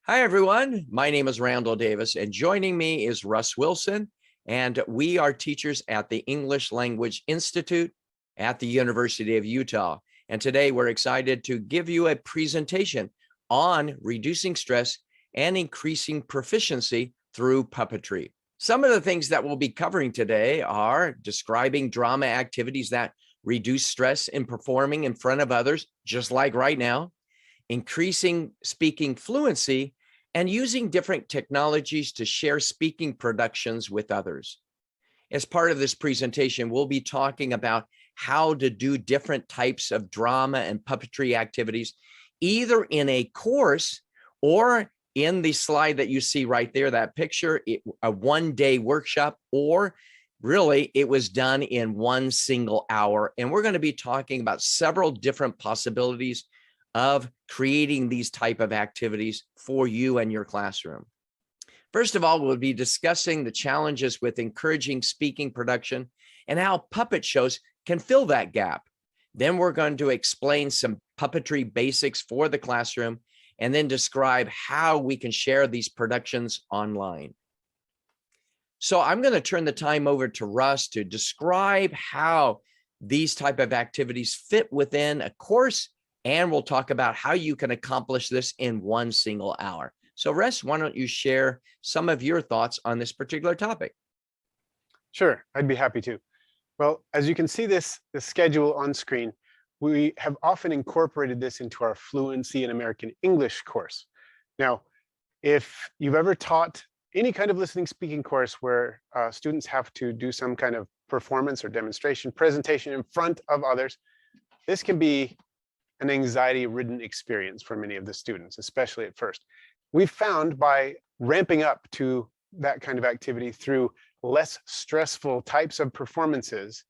Hi, everyone. My name is Randall Davis, and joining me is Russ Wilson, and we are teachers at the English Language Institute at the University of Utah. And today we're excited to give you a presentation on reducing stress and increasing proficiency through puppetry. Some of the things that we'll be covering today are describing drama activities that reduce stress in performing in front of others, just like right now, increasing speaking fluency, and using different technologies to share speaking productions with others. As part of this presentation, we'll be talking about how to do different types of drama and puppetry activities, either in a course or in the slide that you see right there, that picture, a one-day workshop, or really it was done in one single hour. And we're going to be talking about several different possibilities of creating these type of activities for you and your classroom. First of all, we'll be discussing the challenges with encouraging speaking production and how puppet shows can fill that gap. Then we're going to explain some puppetry basics for the classroom and then describe how we can share these productions online. So I'm going to turn the time over to Russ to describe how these type of activities fit within a course, and we'll talk about how you can accomplish this in one single hour. So Russ, why don't you share some of your thoughts on this particular topic? Sure, I'd be happy to. Well, as you can see the schedule on screen, we have often incorporated this into our Fluency in American English course. Now, if you've ever taught any kind of listening speaking course where students have to do some kind of performance or demonstration, presentation in front of others, this can be an anxiety-ridden experience for many of the students, especially at first. We've found by ramping up to that kind of activity through less stressful types of performances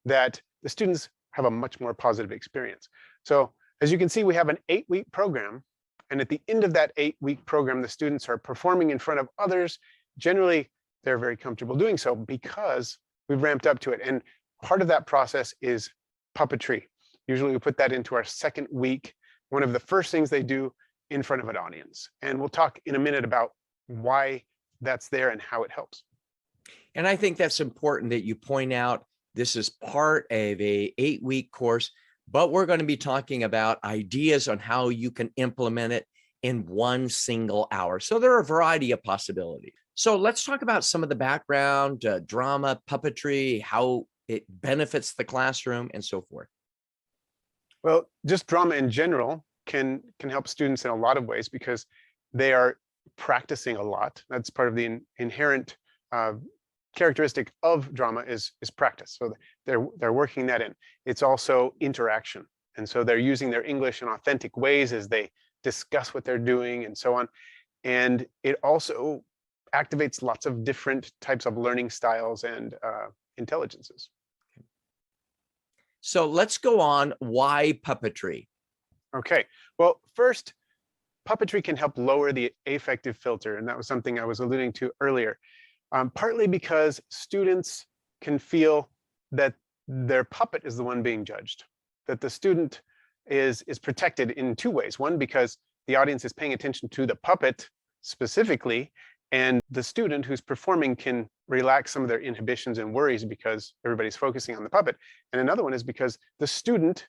that the students have a much more positive experience. So as you can see, we have an 8-week program. And at the end of that 8-week program, the students are performing in front of others. Generally, they're very comfortable doing so because we've ramped up to it. And part of that process is puppetry. Usually we put that into our second week, one of the first things they do in front of an audience. And we'll talk in a minute about why that's there and how it helps. And I think that's important that you point out this is part of a 8-week course, but we're going to be talking about ideas on how you can implement it in one single hour. So there are a variety of possibilities. So let's talk about some of the background, drama, puppetry, how it benefits the classroom and so forth. Well, just drama in general can help students in a lot of ways because they are practicing a lot. That's part of the inherent characteristic of drama is practice. So they're working that in. It's also interaction. And so they're using their English in authentic ways as they discuss what they're doing and so on. And it also activates lots of different types of learning styles and intelligences. So let's go on. Why puppetry? Okay, well, first, puppetry can help lower the affective filter. And that was something I was alluding to earlier. Partly because students can feel that their puppet is the one being judged, that the student is protected in two ways. One, because the audience is paying attention to the puppet specifically, and the student who's performing can relax some of their inhibitions and worries because everybody's focusing on the puppet. And another one is because the student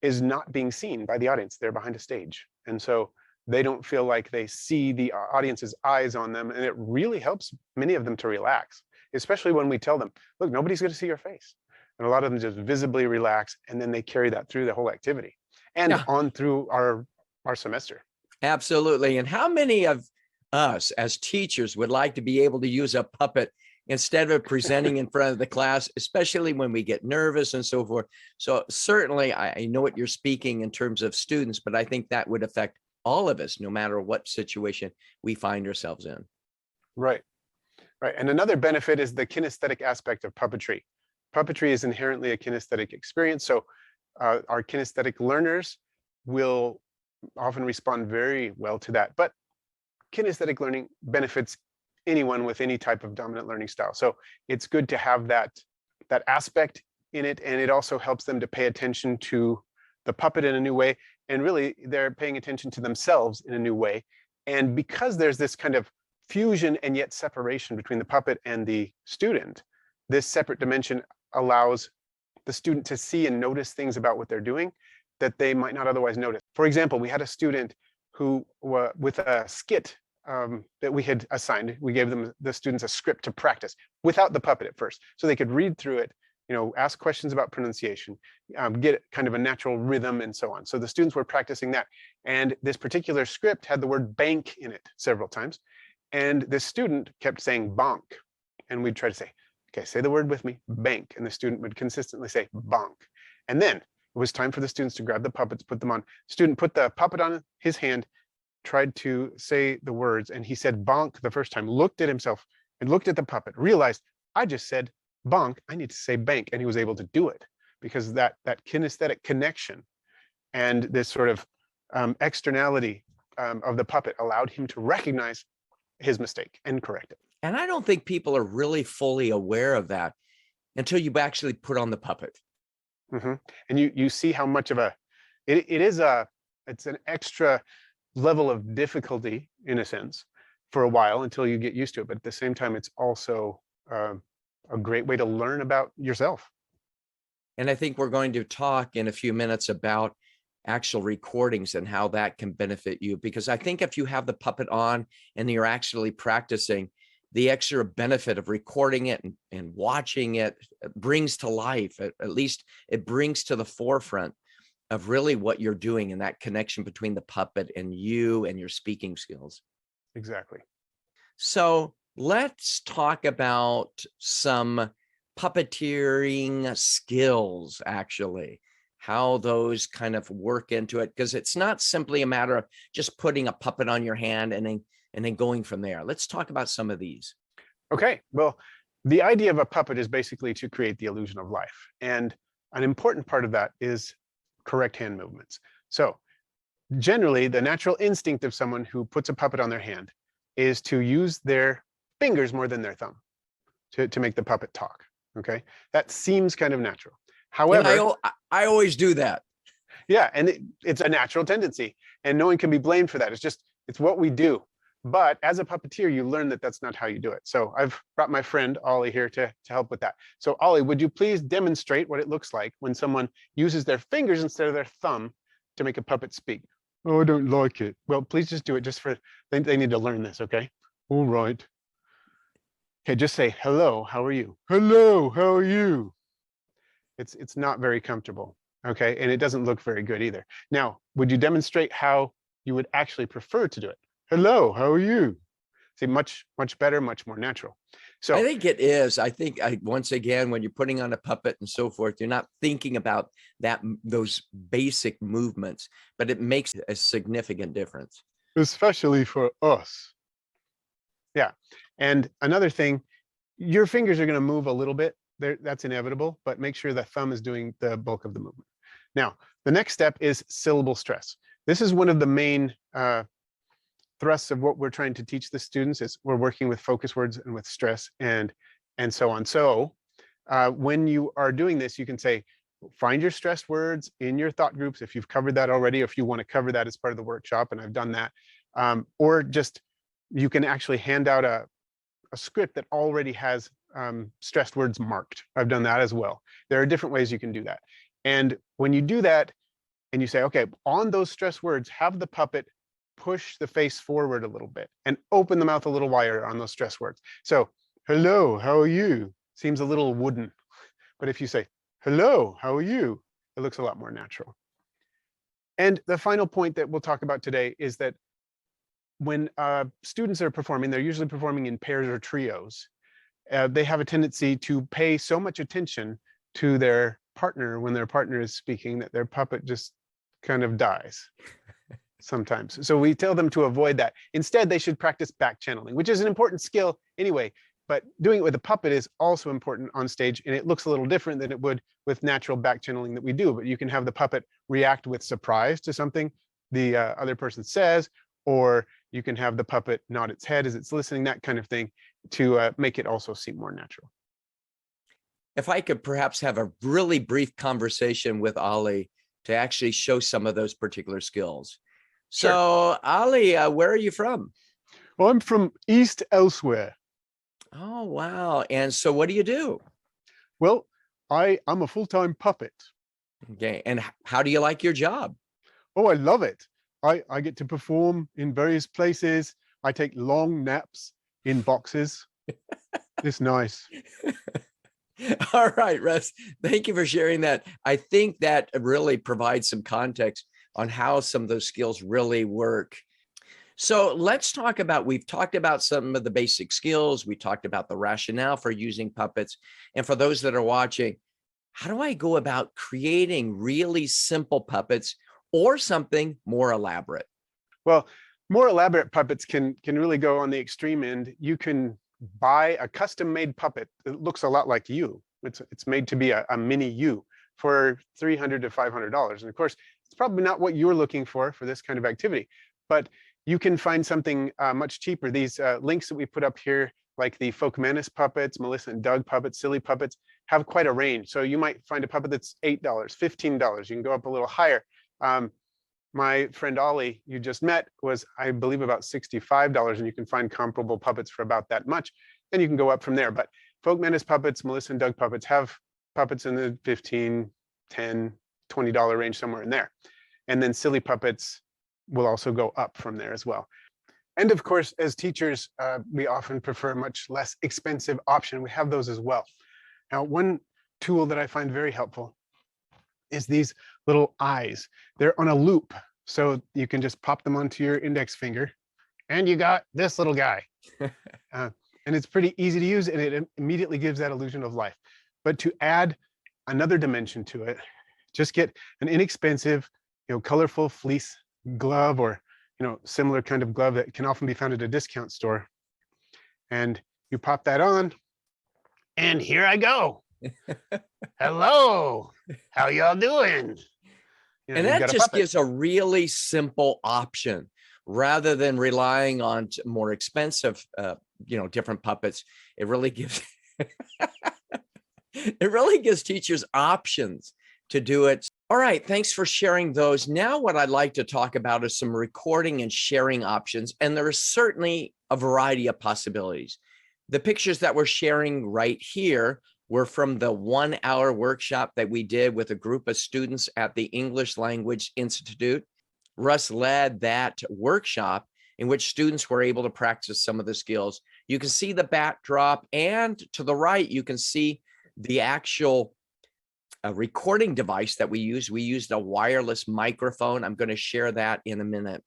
is not being seen by the audience. They're behind a stage. And so they don't feel like they see the audience's eyes on them. And it really helps many of them to relax, especially when we tell them, look, nobody's going to see your face. And a lot of them just visibly relax. And then they carry that through the whole activity and on through our semester. Absolutely. And how many of us as teachers would like to be able to use a puppet instead of presenting in front of the class, especially when we get nervous and so forth? So certainly I know what you're speaking in terms of students, but I think that would affect all of us, no matter what situation we find ourselves in. Right. Right. And another benefit is the kinesthetic aspect of puppetry. Puppetry is inherently a kinesthetic experience. So our kinesthetic learners will often respond very well to that. But kinesthetic learning benefits anyone with any type of dominant learning style. So it's good to have that aspect in it. And it also helps them to pay attention to the puppet in a new way. And really, they're paying attention to themselves in a new way. And because there's this kind of fusion and yet separation between the puppet and the student, this separate dimension allows the student to see and notice things about what they're doing that they might not otherwise notice. For example, we had a student who, with a skit that we had assigned, we gave the students a script to practice without the puppet at first, so they could read through it, ask questions about pronunciation, get kind of a natural rhythm and so on. So the students were practicing that. And this particular script had the word bank in it several times. And this student kept saying bonk. And we'd try to say, okay, say the word with me, bank. And the student would consistently say bonk. And then it was time for the students to grab the puppets, put them on. Student put the puppet on his hand, tried to say the words, and he said bonk the first time, looked at himself and looked at the puppet, realized, I just said bonk, I need to say bank. And he was able to do it because that kinesthetic connection and this sort of externality of the puppet allowed him to recognize his mistake and correct it. And I don't think people are really fully aware of that until you actually put on the puppet. Mm-hmm. And you see how much of it's an extra level of difficulty in a sense for a while until you get used to it. But at the same time, it's also a great way to learn about yourself. And I think we're going to talk in a few minutes about actual recordings and how that can benefit you, because I think if you have the puppet on and you're actually practicing, the extra benefit of recording it and watching it brings to life, at least it brings to the forefront of really what you're doing and that connection between the puppet and you and your speaking skills. Exactly. So let's talk about some puppeteering skills, actually, how those kind of work into it, because it's not simply a matter of just putting a puppet on your hand and then going from there. Let's talk about some of these. Okay, well, the idea of a puppet is basically to create the illusion of life. And an important part of that is correct hand movements. So generally, the natural instinct of someone who puts a puppet on their hand is to use their fingers more than their thumb to make the puppet talk. Okay, that seems kind of natural. However, I always do that. Yeah, and it's a natural tendency, and no one can be blamed for that. It's what we do. But as a puppeteer, you learn that that's not how you do it. So I've brought my friend Ollie here to help with that. So Ollie, would you please demonstrate what it looks like when someone uses their fingers instead of their thumb to make a puppet speak? Oh, I don't like it. Well, please just do it they need to learn this, okay? All right. Okay, just say, hello, how are you? Hello, how are you? It's not very comfortable, okay? And it doesn't look very good either. Now, would you demonstrate how you would actually prefer to do it? Hello, how are you? See, much better, much more natural. So I think it is. I think once again, when you're putting on a puppet and so forth, you're not thinking about those basic movements, but it makes a significant difference. Especially for us. Yeah. And another thing, your fingers are going to move a little bit. That's inevitable, but make sure the thumb is doing the bulk of the movement. Now, the next step is syllable stress. This is one of the main thrusts of what we're trying to teach the students. Is we're working with focus words and with stress and so on. So when you are doing this, you can say, find your stressed words in your thought groups if you've covered that already, if you want to cover that as part of the workshop, and I've done that. Or just, you can actually hand out a script that already has stressed words marked. I've done that as well. There are different ways you can do that. And when you do that and you say, okay, on those stressed words, have the puppet push the face forward a little bit and open the mouth a little wider on those stressed words. So, hello, how are you? Seems a little wooden. But if you say, hello, how are you? It looks a lot more natural. And the final point that we'll talk about today is that when students are performing, they're usually performing in pairs or trios. They have a tendency to pay so much attention to their partner when their partner is speaking that their puppet just kind of dies sometimes. So we tell them to avoid that. Instead, they should practice back channeling, which is an important skill anyway. But doing it with a puppet is also important on stage, and it looks a little different than it would with natural back channeling that we do. But you can have the puppet react with surprise to something the other person says, or you can have the puppet nod its head as it's listening, that kind of thing, to make it also seem more natural. If I could perhaps have a really brief conversation with Ollie to actually show some of those particular skills. Sure. So, Ali, where are you from? Well, I'm from East Elsewhere. Oh, wow. And so what do you do? Well, I'm a full-time puppet. Okay. And how do you like your job? Oh, I love it. I get to perform in various places. I take long naps in boxes. It's nice. All right, Russ. Thank you for sharing that. I think that really provides some context on how some of those skills really work. So let's talk about, we've talked about some of the basic skills. We talked about the rationale for using puppets. And for those that are watching, how do I go about creating really simple puppets or something more elaborate? Well, more elaborate puppets can really go on the extreme end. You can buy a custom-made puppet that looks a lot like you. It's made to be a mini you for $300 to $500. And of course, it's probably not what you're looking for this kind of activity, but you can find something much cheaper. These links that we put up here, like the Folk Menace puppets, Melissa and Doug puppets, Silly puppets, have quite a range. So you might find a puppet that's $8, $15. You can go up a little higher. My friend Ollie, you just met, was, I believe, about $65, and you can find comparable puppets for about that much. And you can go up from there. But Folk Menace puppets, Melissa and Doug puppets have puppets in the $15, $10, $20 range, somewhere in there. And then Silly puppets will also go up from there as well. And of course, as teachers, we often prefer a much less expensive option. We have those as well. Now, one tool that I find very helpful is these little eyes. They're on a loop, so you can just pop them onto your index finger, and you got this little guy. And it's pretty easy to use, and it immediately gives that illusion of life. But to add another dimension to it, just get an inexpensive, colorful fleece glove, or similar kind of glove that can often be found at a discount store. And you pop that on, and here I go. Hello, how y'all doing? And that just gives a really simple option rather than relying on more expensive, different puppets. It really gives it really gives teachers options to do it. All right, thanks for sharing those. Now, what I'd like to talk about is some recording and sharing options, and there is certainly a variety of possibilities. The pictures that we're sharing right here were from the 1-hour workshop that we did with a group of students at the English Language Institute. Russ led that workshop in which students were able to practice some of the skills. You can see the backdrop, and to the right, you can see the actual recording device that we used. We used a wireless microphone. I'm going to share that in a minute.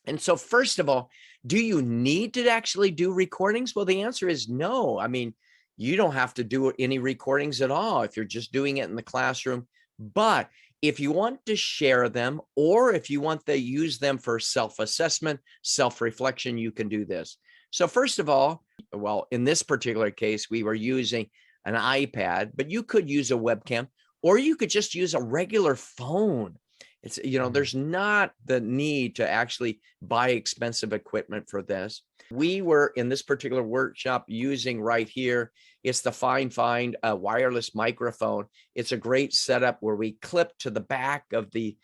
And so first of all, do you need to actually do recordings? Well, the answer is no. I mean, you don't have to do any recordings at all if you're just doing it in the classroom. But if you want to share them, or if you want to use them for self-assessment, self-reflection, you can do this. So first of all, well, in this particular case, we were using an iPad, but you could use a webcam, or you could just use a regular phone. It's, there's not the need to actually buy expensive equipment for this. We were in this particular workshop using right here, it's the Find a wireless microphone. It's a great setup where we clip to the back of the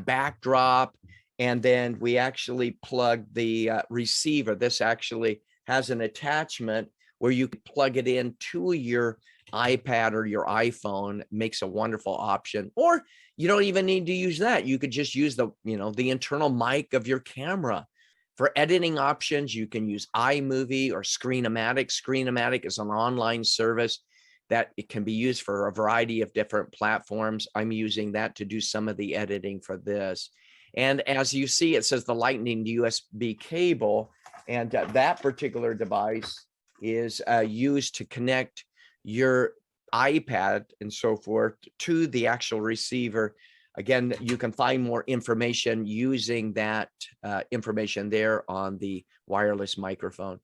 backdrop, and then we actually plug the receiver. This actually has an attachment where you can plug it into your iPad or your iPhone. It makes a wonderful option. Or you don't even need to use that. You could just use the internal mic of your camera. For editing options, you can use iMovie or Screen-O-Matic. Screen-O-Matic is an online service that it can be used for a variety of different platforms. I'm using that to do some of the editing for this. And as you see, it says the Lightning USB cable, and that particular device is used to connect your iPad and so forth to the actual receiver. Again, you can find more information using that information there on the wireless microphone.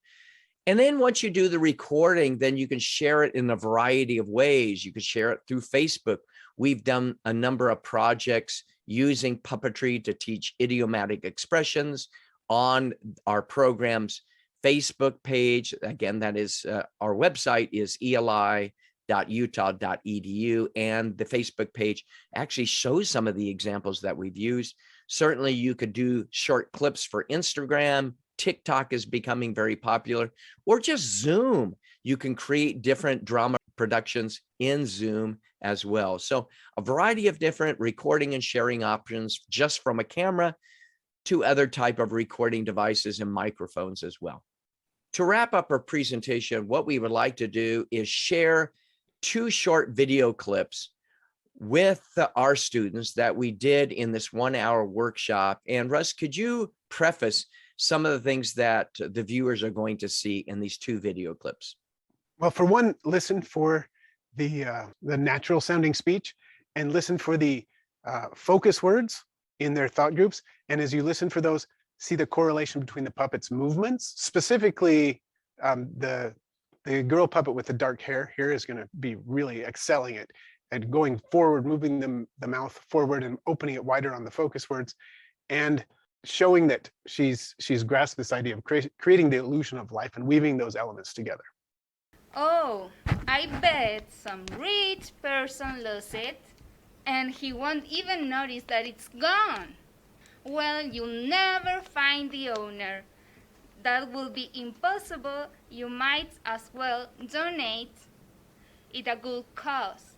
And then once you do the recording, then you can share it in a variety of ways. You can share it through Facebook. We've done a number of projects using Puppetry to teach idiomatic expressions on our program's Facebook page. Again, that is our website is eli.utah.edu, and the Facebook page actually shows some of the examples that we've used. Certainly you could do short clips for Instagram. TikTok is becoming very popular, or just Zoom. You can create different drama productions in Zoom as well. So a variety of different recording and sharing options just from a camera to other type of recording devices and microphones as well. To wrap up our presentation, what we would like to do is share 2 short video clips with our students that we did in this 1-hour workshop. And Russ, could you preface some of the things that the viewers are going to see in these 2 video clips? Well, for one, listen for the natural sounding speech, and listen for the focus words in their thought groups. And as you listen for those, see the correlation between the puppet's movements. Specifically, the girl puppet with the dark hair here is going to be really excelling at going forward, moving the mouth forward and opening it wider on the focus words, and showing that she's grasped this idea of creating the illusion of life and weaving those elements together. Oh, I bet some rich person lost it, and he won't even notice that it's gone. Well, you'll never find the owner. That will be impossible. You might as well donate it a good cause.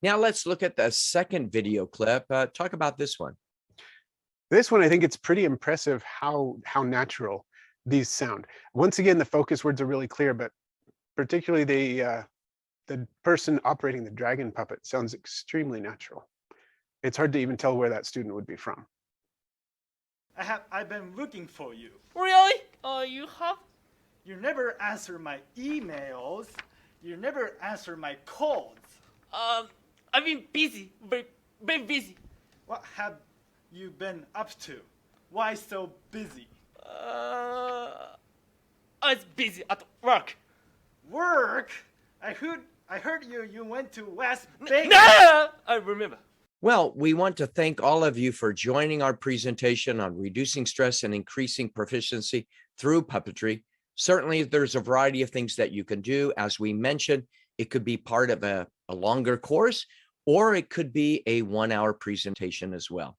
Now let's look at the second video clip. Talk about this one. This one, I think it's pretty impressive how natural these sound. Once again, the focus words are really clear, but particularly the person operating the dragon puppet sounds extremely natural. It's hard to even tell where that student would be from. I've been looking for you. Really? Oh, you have? You never answer my emails. You never answer my calls. I've been busy, very busy. What have you been up to? Why so busy? I was busy at work. Work? I heard you went to Las Vegas. No, I remember. Well, we want to thank all of you for joining our presentation on reducing stress and increasing proficiency through puppetry. Certainly, there's a variety of things that you can do. As we mentioned, it could be part of a longer course, or it could be a 1-hour presentation as well.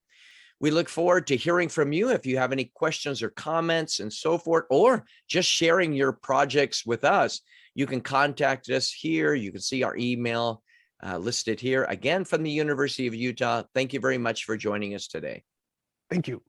We look forward to hearing from you if you have any questions or comments and so forth, or just sharing your projects with us. You can contact us here. You can see our email listed here. Again, from the University of Utah, thank you very much for joining us today. Thank you.